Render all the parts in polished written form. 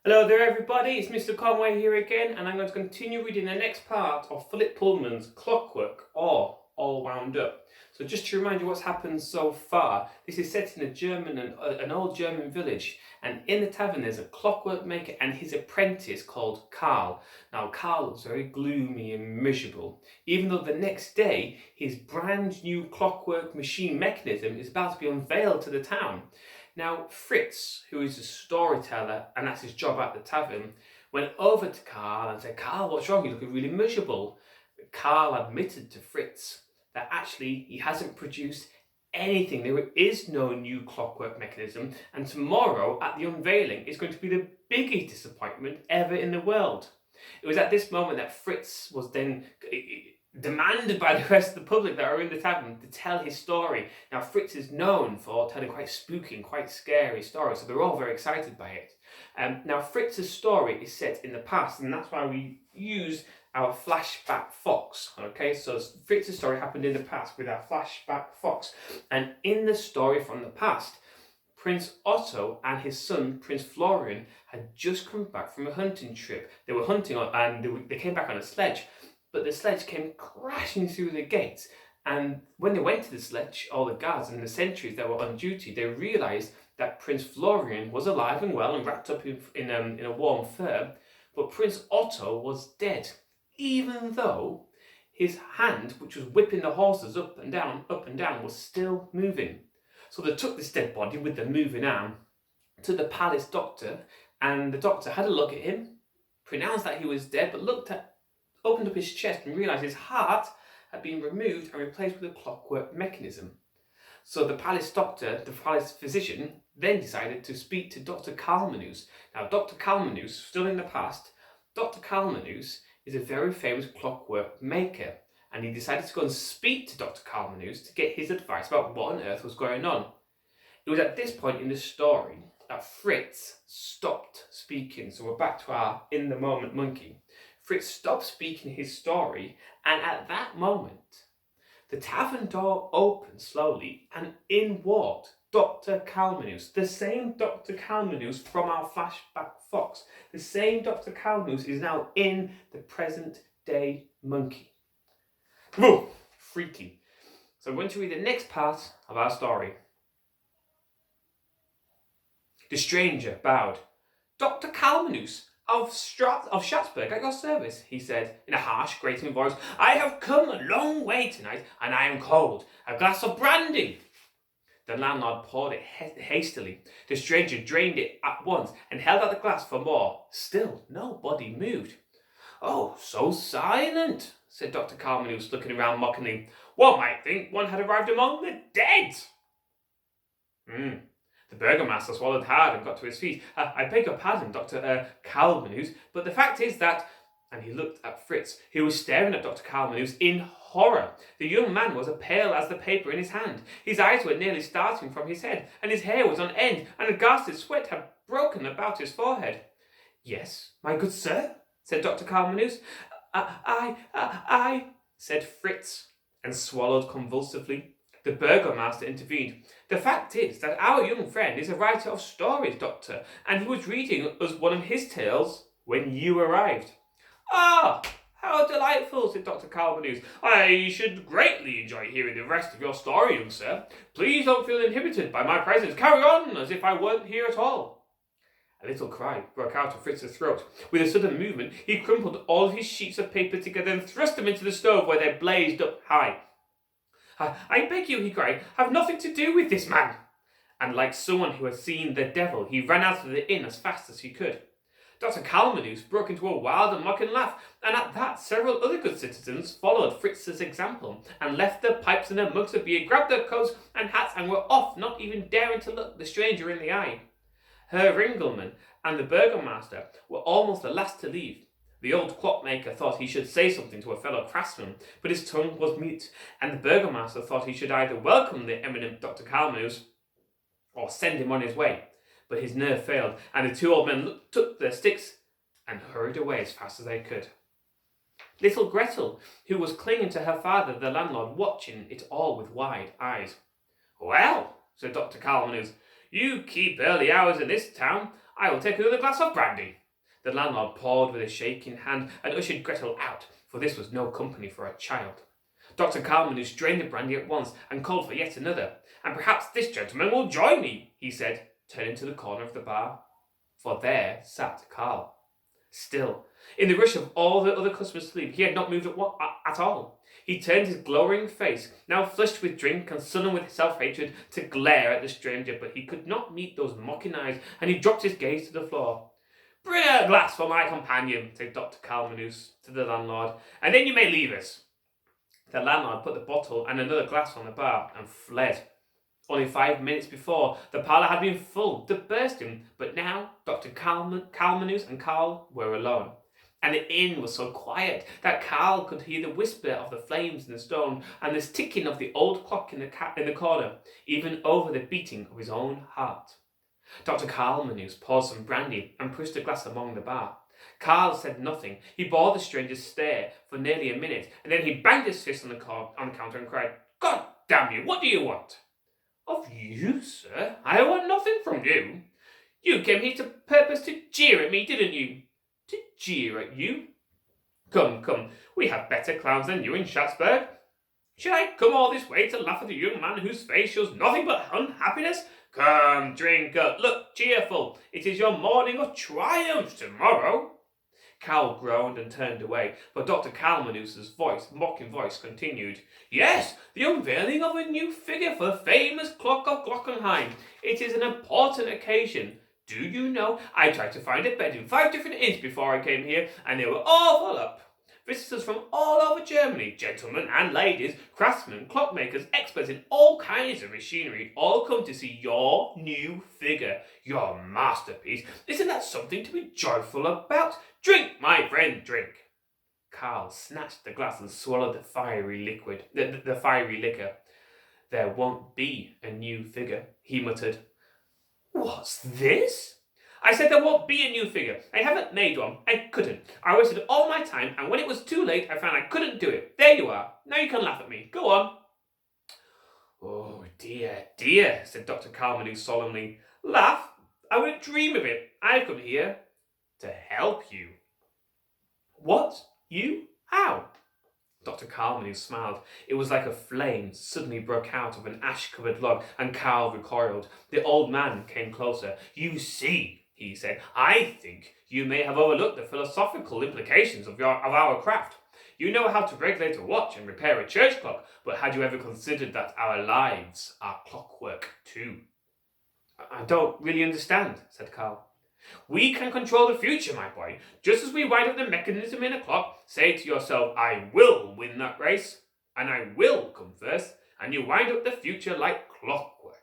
Hello there everybody, it's Mr. Conway here again, and I'm going to continue reading the next part of Philip Pullman's Clockwork, or All Wound Up. So just to remind you what's happened so far, this is set in an old German village, and in the tavern there's a clockwork maker and his apprentice called Karl. Now Karl looks very gloomy and miserable, even though the next day his brand new clockwork machine mechanism is about to be unveiled to the town. Now, Fritz, who is a storyteller, and that's his job at the tavern, went over to Karl and said, "Karl, what's wrong? You're looking really miserable." But Karl admitted to Fritz that actually he hasn't produced anything. There is no new clockwork mechanism, and tomorrow at the unveiling is going to be the biggest disappointment ever in the world. It was at this moment that Fritz was then demanded by the rest of the public that are in the tavern to tell his story. Now, Fritz is known for telling quite spooky and quite scary stories, so they're all very excited by it. Now, Fritz's story is set in the past, and that's why we use our flashback fox. Okay, so Fritz's story happened in the past with our flashback fox, and in the story from the past, Prince Otto and his son, Prince Florian, had just come back from a hunting trip. They were hunting and they came back on a sledge. But the sledge came crashing through the gates, and when they went to the sledge, all the guards and the sentries that were on duty, they realised that Prince Florian was alive and well and wrapped up in a warm fur, but Prince Otto was dead, even though his hand, which was whipping the horses up and down, was still moving. So they took this dead body with the moving arm to the palace doctor, and the doctor had a look at him, pronounced that he was dead, but opened up his chest and realised his heart had been removed and replaced with a clockwork mechanism. So the palace doctor, the palace physician, then decided to speak to Dr. Kalmanus. Now, Dr. Kalmanus, still in the past, Dr. Kalmanus is a very famous clockwork maker, and he decided to go and speak to Dr. Kalmanus to get his advice about what on earth was going on. It was at this point in the story that Fritz stopped speaking. So we're back to our in the moment monkey. Fritz stopped speaking his story, and at that moment, the tavern door opened slowly, and in walked Dr. Kalmanus, the same Dr. Kalmanus from our flashback fox. The same Dr. Kalmanus is now in the present day monkey. Whoa, freaky. So I'm going to read the next part of our story. The stranger bowed. "Dr. Kalmanus of Schatzberg at your service," he said in a harsh, grating voice. "I have come a long way tonight, and I am cold. A glass of brandy." The landlord poured it hastily. The stranger drained it at once and held out the glass for more. Still nobody moved. "Oh, so silent," said Dr. Kalmanus, looking around mockingly. "One might think one had arrived among the dead." The burgomaster swallowed hard and got to his feet. "I beg your pardon, Dr. Kalmanus, but the fact is that..." And he looked at Fritz, who was staring at Dr. Kalmanus in horror. The young man was as pale as the paper in his hand. His eyes were nearly starting from his head, and his hair was on end, and a ghastly sweat had broken about his forehead. "Yes, my good sir," said Dr. Kalmanus. I, said Fritz, and swallowed convulsively. The burgomaster intervened. "The fact is that our young friend is a writer of stories, doctor, and he was reading us one of his tales when you arrived." "Ah, how delightful," said Dr. Kalmanus. "I should greatly enjoy hearing the rest of your story, young sir. Please don't feel inhibited by my presence. Carry on as if I weren't here at all." A little cry broke out of Fritz's throat. With a sudden movement, he crumpled all of his sheets of paper together and thrust them into the stove where they blazed up high. I beg you," he cried, "have nothing to do with this man." And like someone who had seen the devil, he ran out of the inn as fast as he could. Dr. Kalmanus broke into a wild and mocking laugh, and at that several other good citizens followed Fritz's example and left their pipes and their mugs of beer, grabbed their coats and hats, and were off, not even daring to look the stranger in the eye. Herr Ringelmann and the burgomaster were almost the last to leave. The old clockmaker thought he should say something to a fellow craftsman, but his tongue was mute, and the burgomaster thought he should either welcome the eminent Dr. Kalmanus or send him on his way. But his nerve failed, and the two old men took their sticks and hurried away as fast as they could. Little Gretel, who was clinging to her father, the landlord, watching it all with wide eyes. "Well," said Dr. Kalmanus, "you keep early hours in this town. I will take another glass of brandy. The landlord poured with a shaking hand and ushered Gretel out, for this was no company for a child. Dr. Carmenus drained the brandy at once and called for yet another. And perhaps this gentleman will join me, he said, turning to the corner of the bar. For there sat Carl. Still, in the rush of all the other customers' sleep, he had not moved at all. He turned his glowering face, now flushed with drink and sullen with self-hatred, to glare at the stranger, but he could not meet those mocking eyes, and he dropped his gaze to the floor. Bring a glass for my companion, said Dr. Calmanus to the landlord, and then you may leave us. The landlord put the bottle and another glass on the bar and fled. Only 5 minutes before, the parlour had been full to bursting, but now Dr. Calmanus and Carl were alone. And the inn was so quiet that Carl could hear the whisper of the flames in the stone and the ticking of the old clock in the corner, even over the beating of his own heart. Dr. Calmanus poured some brandy and pushed a glass among the bar. Carl said nothing. He bore the stranger's stare for nearly a minute, and then he banged his fist on the counter and cried, God damn you, what do you want? Of you, sir? I want nothing from you. You came here to purpose to jeer at me, didn't you? To jeer at you? Come, we have better clowns than you in Schatzberg. Should I come all this way to laugh at a young man whose face shows nothing but unhappiness? Come, drink up, look cheerful. It is your morning of triumph tomorrow. Carl groaned and turned away, but Dr. Calmanus's mocking voice, continued. Yes, the unveiling of a new figure for the famous clock of Glockenheim. It is an important occasion. Do you know, I tried to find a bed in 5 different inns before I came here, and they were all full up. Visitors from all over Germany, gentlemen and ladies, craftsmen, clockmakers, experts in all kinds of machinery, all come to see your new figure, your masterpiece. Isn't that something to be joyful about? Drink, my friend, drink. Carl snatched the glass and swallowed the fiery liquor. There won't be a new figure, he muttered. What's this? I said there won't be a new figure. I haven't made one. I couldn't. I wasted all my time, and when it was too late, I found I couldn't do it. There you are. Now you can laugh at me. Go on. Oh, dear, said Dr. Calmanus solemnly. Laugh? I wouldn't dream of it. I've come here to help you. What? You? How? Dr. Calmanus smiled. It was like a flame suddenly broke out of an ash-covered log, and Carl recoiled. The old man came closer. You see, he said, I think you may have overlooked the philosophical implications of our craft. You know how to regulate a watch and repair a church clock, but had you ever considered that our lives are clockwork too? I don't really understand, said Carl. We can control the future, my boy. Just as we wind up the mechanism in a clock, say to yourself, I will win that race, and I will come first, and you wind up the future like clockwork.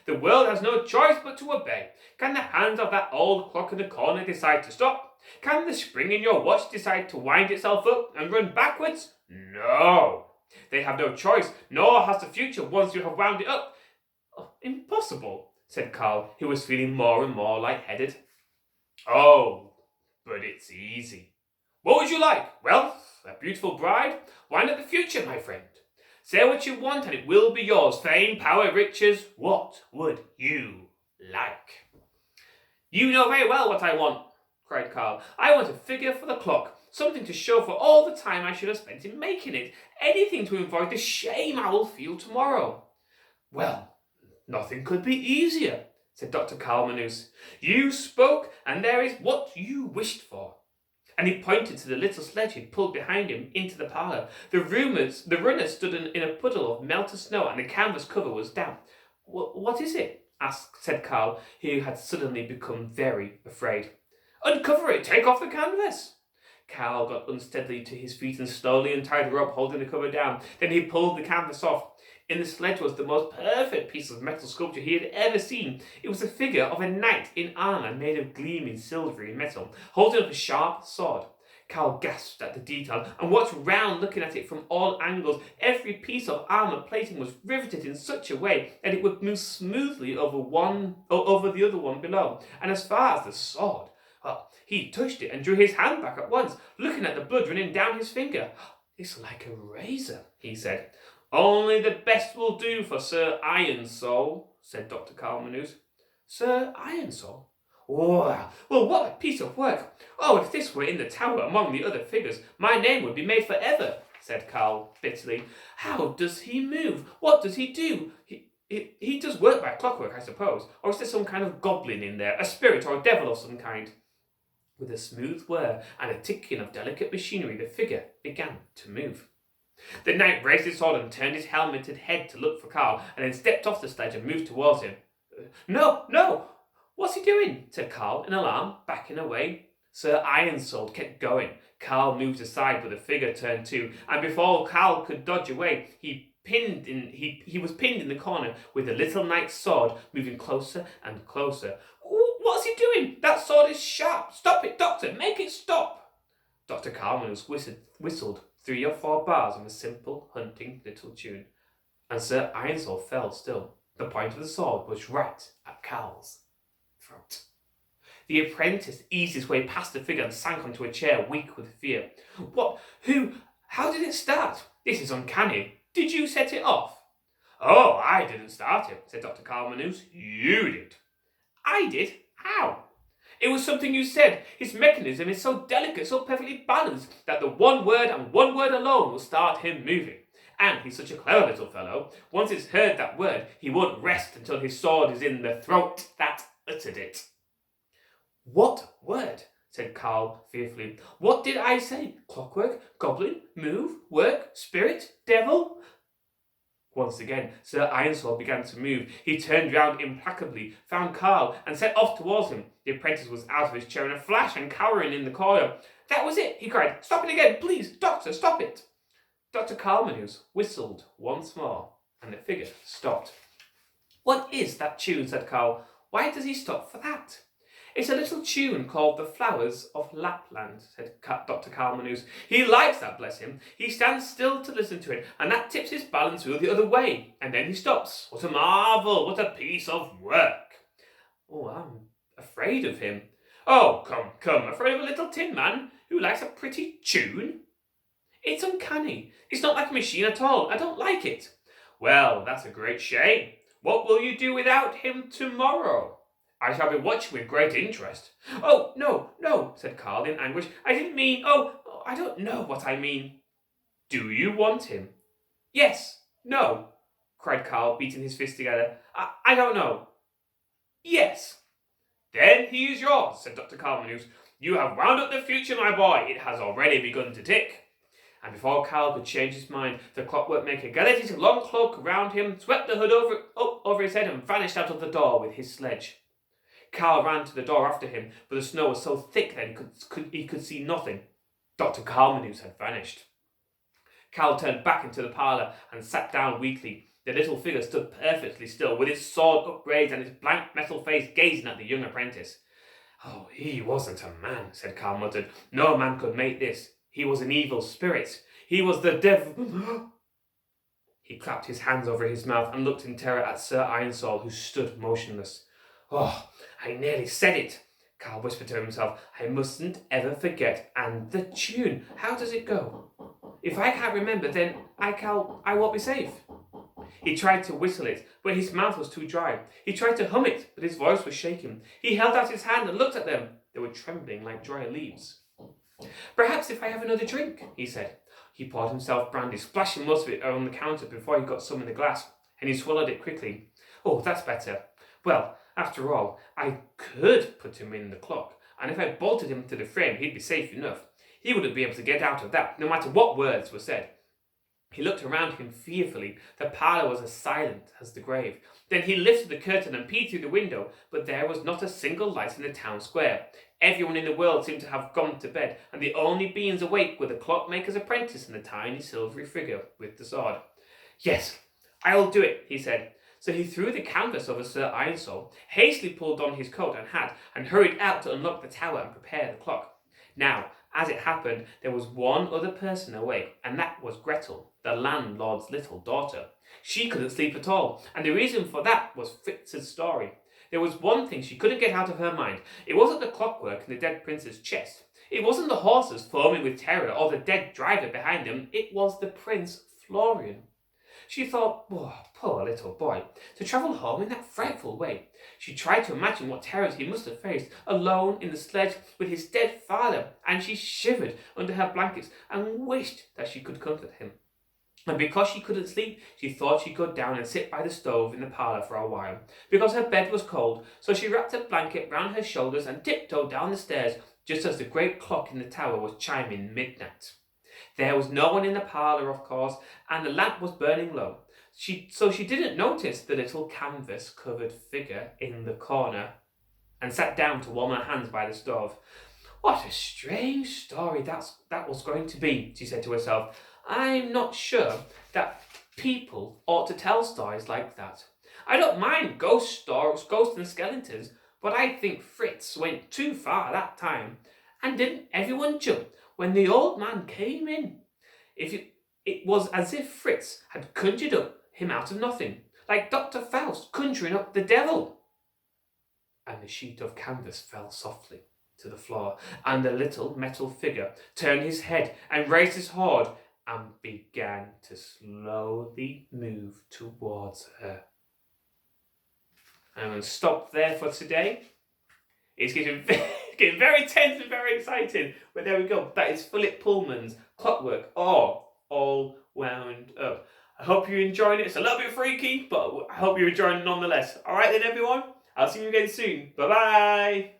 The world has no choice but to obey. Can the hands of that old clock in the corner decide to stop? Can the spring in your watch decide to wind itself up and run backwards? No. They have no choice, nor has the future once you have wound it up. Oh, impossible, said Carl, who was feeling more and more light-headed. Oh, but it's easy. What would you like? Wealth? A beautiful bride? Wind up the future, my friend. Say what you want and it will be yours. Fame, power, riches. What would you like? You know very well what I want, cried Carl. I want a figure for the clock. Something to show for all the time I should have spent in making it. Anything to avoid the shame I will feel tomorrow. Well, nothing could be easier, said Dr. Calmanus. You spoke, and there is what you wished for. And he pointed to the little sledge he'd pulled behind him into the parlour. The runner stood in a puddle of melted snow, and the canvas cover was damp. What is it? said Carl, who had suddenly become very afraid. Uncover it, take off the canvas. Carl got unsteadily to his feet and slowly untied the rope holding the cover down. Then he pulled the canvas off. In the sledge was the most perfect piece of metal sculpture he had ever seen. It was the figure of a knight in armour made of gleaming silvery metal, holding up a sharp sword. Carl gasped at the detail and watched round, looking at it from all angles. Every piece of armour plating was riveted in such a way that it would move smoothly over the other one below. And as far as the sword, well, he touched it and drew his hand back at once, looking at the blood running down his finger. It's like a razor, he said. Only the best will do for Sir Ironsoul, said Dr. Calmanus. Sir Ironsoul? Wow, well, what a piece of work! Oh, if this were in the tower among the other figures, my name would be made forever, said Carl bitterly. How does he move? What does he do? He does work by clockwork, I suppose, or is there some kind of goblin in there, a spirit or a devil of some kind? With a smooth whir and a ticking of delicate machinery, the figure began to move. The knight raised his sword and turned his helmeted head to look for Carl, and then stepped off the sledge and moved towards him. No, no! What's he doing? Said Carl in alarm, backing away. Sir Ironsword kept going. Carl moved aside, but the figure turned too, and before Carl could dodge away, he was pinned in the corner with the little knight's sword moving closer and closer. What's he doing? That sword is sharp. Stop it, Doctor. Make it stop. Dr. Carmenus whistled 3 or 4 bars of a simple, hunting little tune, and Sir Ironsword fell still. The point of the sword was right at Carl's throat. The apprentice eased his way past the figure and sank onto a chair, weak with fear. What? Who? How did it start? This is uncanny. Did you set it off? Oh, I didn't start it, said Dr. Carmenus. You did. I did? How? It was something you said. His mechanism is so delicate, so perfectly balanced, that the one word and one word alone will start him moving. And he's such a clever little fellow. Once he's heard that word, he won't rest until his sword is in the throat that uttered it. What word? Said Carl fearfully. What did I say? Clockwork? Goblin? Move? Work? Spirit? Devil? Once again, Sir Ironsword began to move. He turned round implacably, found Carl, and set off towards him. The apprentice was out of his chair in a flash and cowering in the corner. That was it, he cried. Stop it again, please, Doctor, stop it. Dr. Carmenus whistled once more, and the figure stopped. What is that tune? Said Carl. Why does he stop for that? It's a little tune called The Flowers of Lapland, said Dr. Carmenus. He likes that, bless him. He stands still to listen to it, and that tips his balance wheel the other way, and then he stops. What a marvel! What a piece of work! Oh, I'm afraid of him. Oh, come, afraid of a little tin man who likes a pretty tune? It's uncanny. It's not like a machine at all. I don't like it. Well, that's a great shame. What will you do without him tomorrow? I shall be watching with great interest. Oh, no, said Carl in anguish. I didn't mean, I don't know what I mean. Do you want him? Yes, no, cried Carl, beating his fists together. I don't know. Yes. Then he is yours, said Dr. Carmenus. You have wound up the future, my boy. It has already begun to tick. And before Carl could change his mind, the clockwork maker gathered his long cloak round him, swept the hood over his head, and vanished out of the door with his sledge. Carl ran to the door after him, but the snow was so thick that he could see nothing. Dr. Carmenus had vanished. Carl turned back into the parlour and sat down weakly. The little figure stood perfectly still, with its sword upraised and its blank metal face gazing at the young apprentice. Oh, he wasn't a man, said Carl muttered. No man could make this. He was an evil spirit. He was the devil. He clapped his hands over his mouth and looked in terror at Sir Ironsword, who stood motionless. Oh, I nearly said it, Carl whispered to himself. I mustn't ever forget. And the tune, how does it go? If I can't remember, then I won't be safe. He tried to whistle it, but his mouth was too dry. He tried to hum it, but his voice was shaking. He held out his hand and looked at them. They were trembling like dry leaves. Perhaps if I have another drink, he said. He poured himself brandy, splashing most of it on the counter before he got some in the glass, and he swallowed it quickly. Oh, that's better. Well, after all, I could put him in the clock, and if I bolted him to the frame, he'd be safe enough. He wouldn't be able to get out of that, no matter what words were said. He looked around him fearfully. The parlour was as silent as the grave. Then he lifted the curtain and peeped through the window, but there was not a single light in the town square. Everyone in the world seemed to have gone to bed, and the only beings awake were the clockmaker's apprentice and the tiny silvery figure with the sword. Yes, I'll do it, he said. So he threw the canvas over Sir Ironsword, hastily pulled on his coat and hat, and hurried out to unlock the tower and prepare the clock. Now, as it happened, there was one other person awake, and that was Gretel, the landlord's little daughter. She couldn't sleep at all, and the reason for that was Fritz's story. There was one thing she couldn't get out of her mind. It wasn't the clockwork in the dead prince's chest. It wasn't the horses foaming with terror or the dead driver behind them. It was the Prince Florian. She thought, oh, poor little boy, to travel home in that frightful way. She tried to imagine what terrors he must have faced, alone in the sledge with his dead father, and she shivered under her blankets and wished that she could comfort him. And because she couldn't sleep, she thought she'd go down and sit by the stove in the parlour for a while, because her bed was cold, so she wrapped a blanket round her shoulders and tiptoed down the stairs just as the great clock in the tower was chiming midnight. There was no one in the parlour, of course, and the lamp was burning low. So she didn't notice the little canvas-covered figure in the corner and sat down to warm her hands by the stove. What a strange story that was going to be, she said to herself. I'm not sure that people ought to tell stories like that. I don't mind ghost stories, ghosts and skeletons, but I think Fritz went too far that time. And didn't everyone jump when the old man came in? It was as if Fritz had conjured up him out of nothing, like Dr. Faust conjuring up the devil. And the sheet of canvas fell softly to the floor, and the little metal figure turned his head and raised his hoard and began to slowly move towards her. I'm going to stop there for today. It's getting very tense and very exciting. But there we go. That is Philip Pullman's Clockwork, all wound up. I hope you're enjoying it. It's a little bit freaky, but I hope you're enjoying it nonetheless. All right then, everyone. I'll see you again soon. Bye-bye.